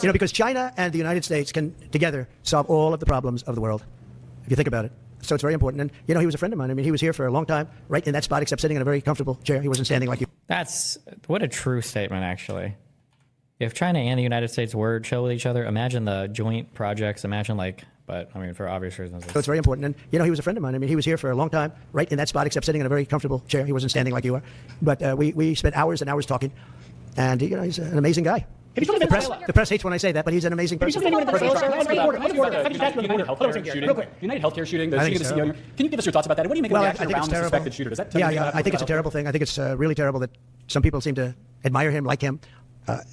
You know, because China and the United States can together solve all of the problems of the world, if you think about it. So it's very important. And, you know, he was a friend of mine. I mean, he was here for a long time, right in that spot, except sitting in a very comfortable chair. He wasn't standing like you. That's what a true statement, actually. If China and the United States were chill with each other, imagine the joint projects. Imagine, like, but I mean, for obvious reasons. So it's very important. And, you know, he was a friend of mine. I mean, he was here for a long time, right in that spot, except sitting in a very comfortable chair. He wasn't standing like you are. But we spent hours and hours talking. And, you know, he's an amazing guy. The press hates when I say that, but he's an amazing person. United Healthcare shooting, the shooting of the CEO. Can you give us your thoughts about that? What do you make of the reaction around the suspected shooter? Does that I think it's a terrible thing. I think it's really terrible that some people seem to admire him, like him.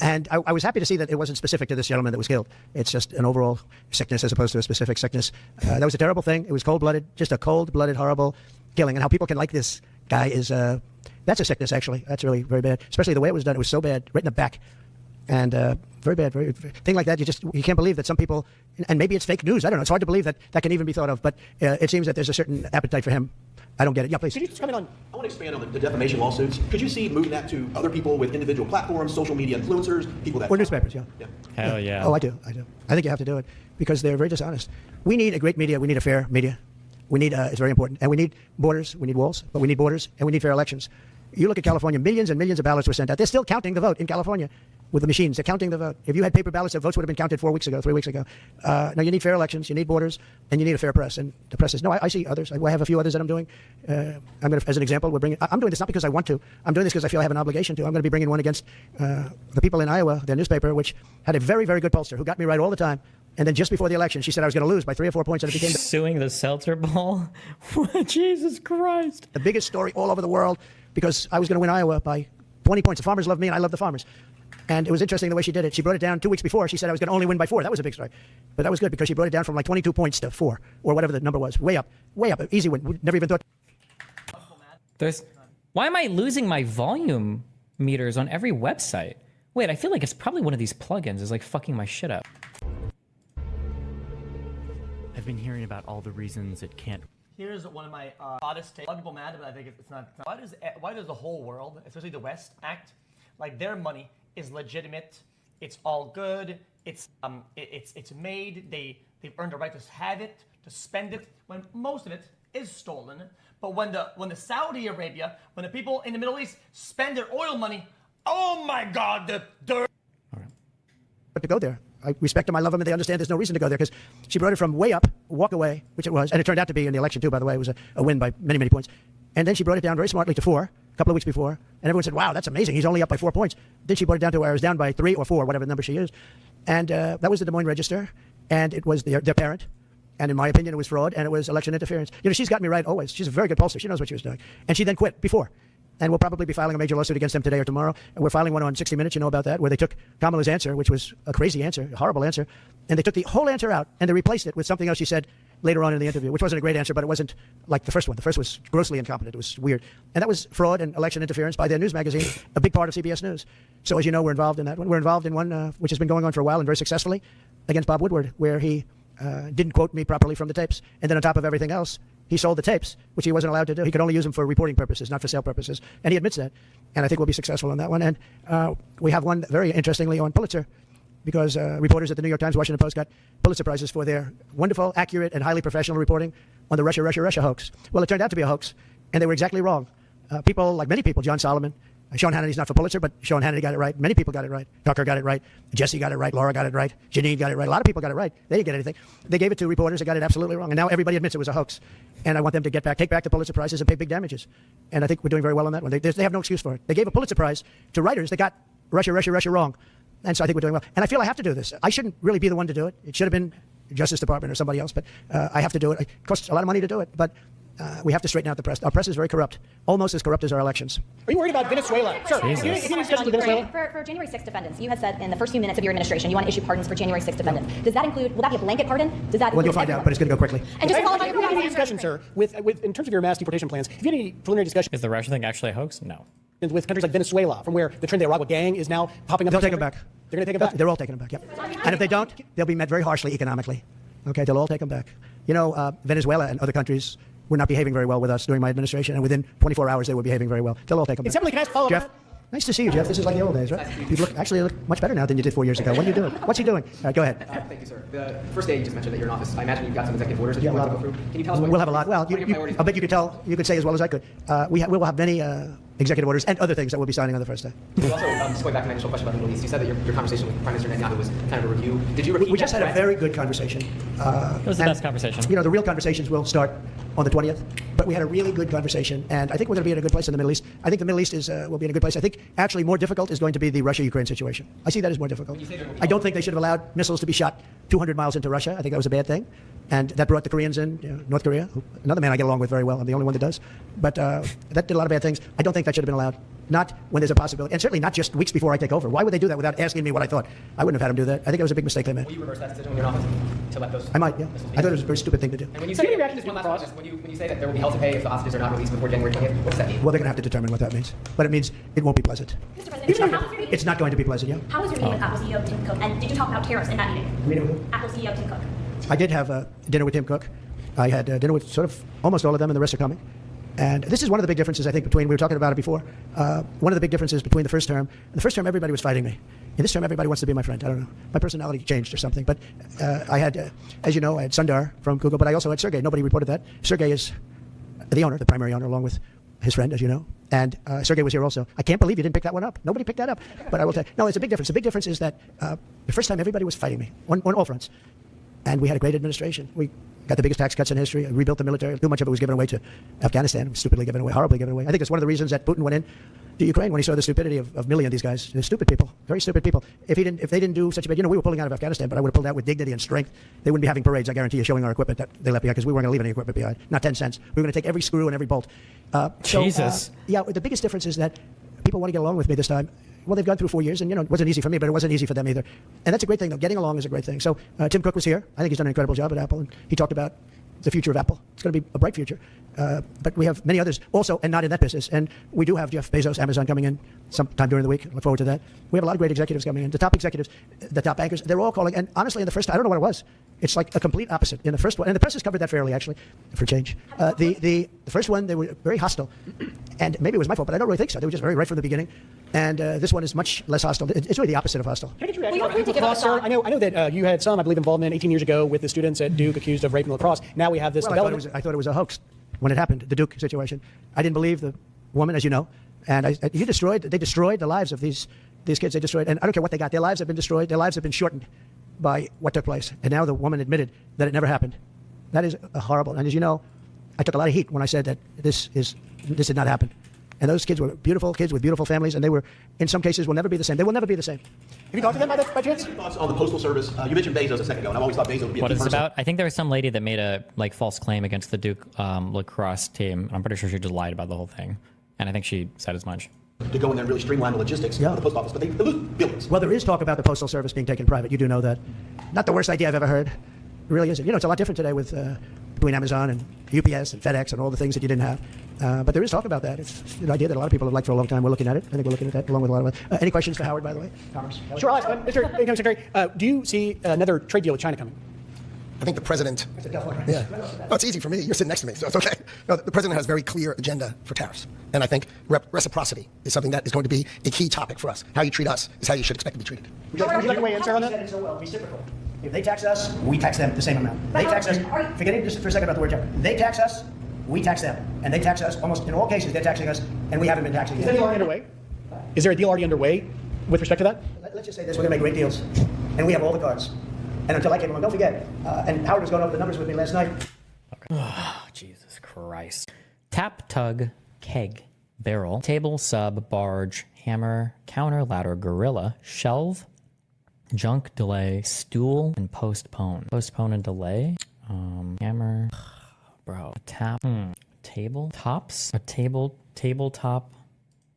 And I was happy to see that it wasn't specific to this gentleman that was killed. It's just an overall sickness as opposed to a specific sickness. That was a terrible thing. It was cold-blooded, just a cold-blooded, horrible killing. And how people can like this guy is, that's a sickness, actually. That's really very bad, especially the way it was done. It was so bad, right in the back. And very bad, very thing like that. You can't believe that some people, and maybe it's fake news. I don't know. It's hard to believe that that can even be thought of. But it seems that there's a certain appetite for him. I don't get it. Yeah, please. Could you just comment on? I want to expand on the defamation lawsuits. Could you see moving that to other people with individual platforms, social media influencers, people that or newspapers? Yeah. Hell yeah. Oh, I do. I think you have to do it because they're very dishonest. We need a great media. We need a fair media. We need it's very important, and we need borders. We need walls, but we need borders, and we need fair elections. You look at California, millions and millions of ballots were sent out. They're still counting the vote in California with the machines. They're counting the vote. If you had paper ballots, the votes would have been counted 4 weeks ago, 3 weeks ago. Now, you need fair elections, you need borders, and you need a fair press. And the press is, no, I see others. I have a few others that I'm doing. I'm going to, as an example, I'm doing this not because I want to. I'm doing this because I feel I have an obligation to. I'm going to be bringing one against the people in Iowa, their newspaper, which had a very, very good pollster who got me right all the time. And then just before the election, she said I was going to lose by 3 or 4 points, and it became suing the Seltzer Bowl. Jesus Christ! The biggest story all over the world because I was going to win Iowa by 20 points. The farmers love me, and I love the farmers. And it was interesting the way she did it. She brought it down 2 weeks before. She said I was going to only win by 4. That was a big story, but that was good because she brought it down from like 22 points to 4 or whatever the number was. Way up, easy win. We never even thought. Why am I losing my volume meters on every website? Wait, I feel like it's probably one of these plugins is like fucking my shit up. I've been hearing about all the reasons it can't. Here's one of my oddest takes. A lot of people mad, but I think it's not. Why does the whole world, especially the West, act like their money is legitimate? It's all good. It's made. They've earned the right to have it, to spend it, when most of it is stolen. But when the Saudi Arabia, when the people in the Middle East spend their oil money, oh my God, the dirt. But to go there. I respect them. I love them. And they understand there's no reason to go there because she brought it from way up, walk away, which it was. And it turned out to be in the election, too, by the way. It was a win by many, many points. And then she brought it down very smartly to 4 a couple of weeks before. And everyone said, wow, that's amazing. He's only up by 4 points. Then she brought it down to where I was down by 3 or 4, whatever number she used. And that was the Des Moines Register. And it was their parent. And in my opinion, it was fraud. And it was election interference. You know, she's got me right always. She's a very good pollster. She knows what she was doing. And she then quit before. And we'll probably be filing a major lawsuit against them today or tomorrow. And we're filing one on 60 Minutes, you know about that, where they took Kamala's answer, which was a crazy answer, a horrible answer, and they took the whole answer out and they replaced it with something else she said later on in the interview, which wasn't a great answer, but it wasn't like the first one. The first was grossly incompetent. It was weird. And that was fraud and election interference by their news magazine, a big part of CBS News. So as you know, we're involved in that one. We're involved in one which has been going on for a while and very successfully against Bob Woodward, where he didn't quote me properly from the tapes. And then on top of everything else, he sold the tapes, which he wasn't allowed to do. He could only use them for reporting purposes, not for sale purposes. And he admits that. And I think we'll be successful on that one. And we have one, very interestingly, on Pulitzer, because reporters at the New York Times, Washington Post got Pulitzer Prizes for their wonderful, accurate, and highly professional reporting on the Russia hoax. Well, it turned out to be a hoax, and they were exactly wrong. People, like many people, John Solomon, Sean Hannity's not for Pulitzer, but Sean Hannity got it right. Many people got it right. Tucker got it right. Jesse got it right. Laura got it right. Janine got it right. A lot of people got it right. They didn't get anything. They gave it to reporters that got it absolutely wrong. And now everybody admits it was a hoax. And I want them to take back the Pulitzer Prizes and pay big damages. And I think we're doing very well on that one. They have no excuse for it. They gave a Pulitzer Prize to writers that got Russia wrong. And so I think we're doing well. And I feel I have to do this. I shouldn't really be the one to do it. It should have been Justice Department or somebody else. But I have to do it. It costs a lot of money to do it. But we have to straighten out the press. Our press is very corrupt, almost as corrupt as our elections. Are you worried about Venezuela? Sir, if you discuss Venezuela? For January 6th defendants, you had said in the first few minutes of your administration you want to issue pardons for January 6th defendants. Does that include, will that be a blanket pardon? Does that Well, you'll find out, but it's going to go quickly. And just Have you had any discussion, sir, in terms of your mass deportation plans, have you had any preliminary discussion Is the Russia thing actually a hoax? No. with countries like Venezuela, from where the Trinidad Aragua gang is now popping up? They'll take them back. They're going to take them back? They're all taking them back, yep. And if they don't, they'll be met very harshly economically. Okay, they'll all take them back. You know, Venezuela and other countries were not behaving very well with us during my administration, and within 24 hours they were behaving very well. They'll all take them back. Can I ask a follow-up? Jeff? Nice to see you, Jeff. This is like the old days, right? You look much better now than you did 4 years ago. What are you doing? What's he doing? All right, go ahead. Thank you, sir. The first day you just mentioned that you're in office. I imagine you've got some executive orders that you want to go through. Can you tell us what We'll have a lot. Well, what are your priorities? I bet you could tell. You could say as well as I could. We will have many executive orders and other things that we'll be signing on the first day. You also, just going back to my initial question about the Middle East, you said that your conversation with Prime Minister Netanyahu was kind of a review. Did you repeat We just that had a threat? very good conversation. It was the best conversation. You know, the real conversations will start on the 20th, but we had a really good conversation, and I think we're going to be in a good place in the Middle East. I think the Middle East will be in a good place. I think actually more difficult is going to be the Russia-Ukraine situation. I see that as more difficult. I don't think they should have allowed missiles to be shot 200 miles into Russia. I think that was a bad thing, and that brought the Koreans in, North Korea, another man I get along with very well. I'm the only one that does. But that did a lot of bad things. I don't think that should have been allowed. Not when there's a possibility, and certainly not just weeks before I take over. Why would they do that without asking me what I thought? I wouldn't have had them do that. I think it was a big mistake they made. Will you reverse that decision when you're in office to let those? I might, yeah. missiles be I thought it was a used? very stupid thing to do. And when you say just one last one, just when you say that there will be hell to pay if the hostages are not released before January 20th, what does that mean? Well, they're going to have to determine what that means. But it means it won't be pleasant. Mr. President, It's not going to be pleasant, yeah. how was your meeting with Apple CEO Tim Cook? And did you talk about tariffs in that meeting? Meeting with who? Apple CEO Tim Cook. I did have dinner with Tim Cook. I had dinner with sort of almost all of them, and the rest are coming. And this is one of the big differences, I think, between, we were talking about it before, one of the big differences between the first term. In the first term, everybody was fighting me. In this term, everybody wants to be my friend. I don't know. My personality changed or something. But I had, as you know, I had Sundar from Google, but I also had Sergey. Nobody reported that. Sergey is the owner, the primary owner, along with his friend, as you know. And Sergey was here also. I can't believe you didn't pick that one up. Nobody picked that up. But I will tell you, no, it's a big difference. The big difference is that the first time everybody was fighting me on all fronts. And we had a great administration. We got the biggest tax cuts in history, rebuilt the military. Too much of it was given away to Afghanistan, stupidly given away, horribly given away. I think it's one of the reasons that Putin went in to Ukraine when he saw the stupidity of Milley and these guys. They're stupid people, very stupid people. If they didn't do such a bad, we were pulling out of Afghanistan, but I would have pulled out with dignity and strength. They wouldn't be having parades, I guarantee you, showing our equipment that they left behind, because we weren't going to leave any equipment behind. Not 10 cents. We were going to take every screw and every bolt. Jesus. Yeah, the biggest difference is that people want to get along with me this time. Well, they've gone through 4 years, and it wasn't easy for me, but it wasn't easy for them either. And that's a great thing, though. Getting along is a great thing. So Tim Cook was here. I think he's done an incredible job at Apple, and he talked about the future of Apple. It's going to be a bright future. But we have many others also, and not in that business. And we do have Jeff Bezos, Amazon, coming in sometime during the week. Look forward to that. We have a lot of great executives coming in. The top executives, the top bankers, they're all calling. And honestly, in the first, I don't know what it was. It's like a complete opposite. In the first one, and the press has covered that fairly, actually, for change. The first one, they were very hostile. And maybe it was my fault, but I don't really think so. They were just very right from the beginning. And this one is much less hostile. It's really the opposite of hostile. Can I get your reaction on rape lacrosse, sir? I know that you had some, I believe, involvement 18 years ago with the students at Duke accused of raping lacrosse. Now we have this Well, development. I thought it was a hoax when it happened, the Duke situation. I didn't believe the woman, as you know. And they destroyed the lives of these kids. They destroyed, and I don't care what they got. Their lives have been destroyed. Their lives have been shortened by what took place. And now the woman admitted that it never happened. That is horrible. And as you know, I took a lot of heat when I said that this did not happen. And those kids were beautiful kids with beautiful families, and they were, in some cases, will never be the same. They will never be the same. Have you talked to them by chance? Thoughts on the Postal Service? You mentioned Bezos a second ago, and I've always thought Bezos would be What a is key it person. about? I think there was some lady that made a false claim against the Duke lacrosse team. I'm pretty sure she just lied about the whole thing, and I think she said as much. To go in there and really streamline the logistics of the post office, but they lose billions. Well, there is talk about the Postal Service being taken private. You do know that. Not the worst idea I've ever heard. It really isn't. It's a lot different today with between Amazon and UPS and FedEx and all the things that you didn't have. But there is talk about that. It's an idea that a lot of people have liked for a long time. We're looking at it. I think we're looking at that along with a lot of others. Any questions for Howard, by the way? Commerce. Sure, I'll ask. Mr. Income Secretary, do you see another trade deal with China coming? I think the president. That's a tough one, right? Yeah. No, it's easy for me. You're sitting next to me, so it's okay. No, the president has a very clear agenda for tariffs. And I think reciprocity is something that is going to be a key topic for us. How you treat us is how you should expect to be treated. Would you like to weigh in, sir, on You said that? it so well, reciprocal. If they tax us, we tax them the same amount. They tax us, forgetting just for a second about the word tax. They tax us, we tax them. And they tax us, almost in all cases, they're taxing us, and we haven't been taxing Is there a them. deal already underway? Is there a deal already underway with respect to that? Let's just say this, we're going to make great deals. And we have all the cards. And until I came along, don't forget, and Howard was going over the numbers with me last night. Jesus Christ. Tap, tug, keg, barrel, table, sub, barge, hammer, counter, ladder, gorilla, shelve, junk, delay, stool, and postpone. Postpone and delay. Hammer. Bro. A tap. Table. Tops. A table. Tabletop.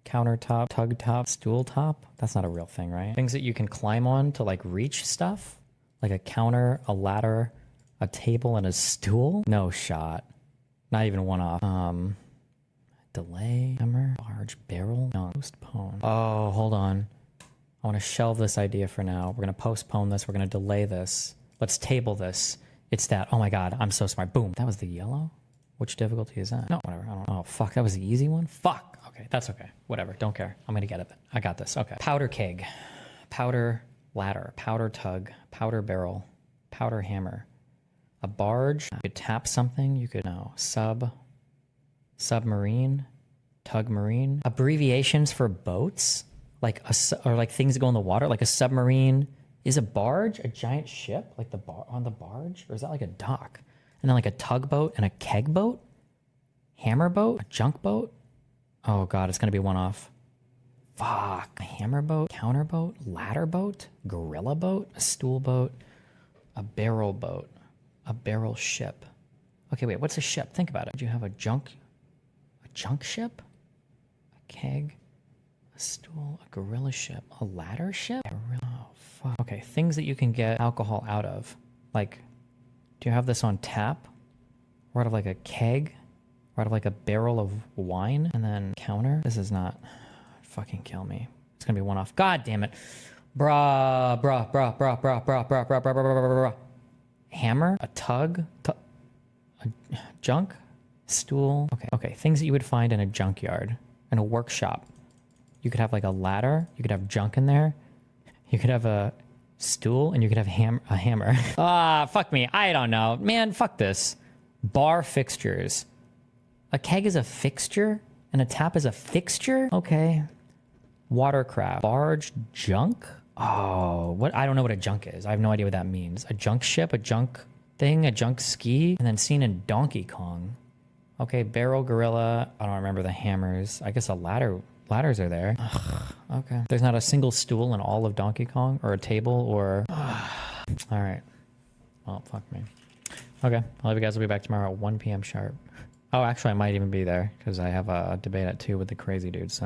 Countertop. Tug top. Stool top. That's not a real thing, right? Things that you can climb on to reach stuff. Like a counter, a ladder, a table, and a stool? No shot. Not even one off. Delay, hammer, barge, barrel, no, postpone. Oh, hold on. I want to shelve this idea for now. We're going to postpone this. We're going to delay this. Let's table this. It's that. Oh my God, I'm so smart. Boom. That was the yellow? Which difficulty is that? No, whatever. I don't know. Oh, fuck. That was the easy one? Fuck. Okay. okay. That's okay. Whatever. Don't care. I'm going to get it. I got this. Okay. Powder keg, powder ladder, powder tug, powder barrel, powder hammer, a barge. You could tap something. You could submarine, tug marine. Abbreviations for boats, like or like things that go in the water, like a submarine. Is a barge a giant ship, like the on the barge, or is that like a dock? And then like a tugboat and a keg boat, hammer boat, a junk boat. Oh god, it's gonna be one off. Fuck. A hammer boat, counter boat, ladder boat, gorilla boat, a stool boat, a barrel boat, a barrel ship. Okay, wait, what's a ship? Think about it. Do you have a junk ship? A keg? A stool? A gorilla ship? A ladder ship? Oh, fuck. Okay, things that you can get alcohol out of. Like, do you have this on tap? Or out of like a keg? Or out of like a barrel of wine? And then counter? This is not... Fucking kill me. It's gonna be one off. God damn it. Bruh. Hammer? A tug? A junk? Stool? Okay. Things that you would find in a junkyard. In a workshop. You could have like a ladder. You could have junk in there. You could have a stool. And you could have a hammer. Fuck me. I don't know. Man, fuck this. Bar fixtures. A keg is a fixture? And a tap is a fixture? Okay. Watercraft. Barge junk? Oh, what? I don't know what a junk is. I have no idea what that means. A junk ship, a junk thing, a junk ski, and then seen in Donkey Kong. Okay, barrel gorilla. I don't remember the hammers. I guess ladders are there. Ugh, okay. There's not a single stool in all of Donkey Kong, or a table, or... All right. Well, fuck me. Okay, I love you guys. Will be back tomorrow at 1 p.m. sharp. Oh, actually, I might even be there, because I have a debate at 2 with the crazy dude, so...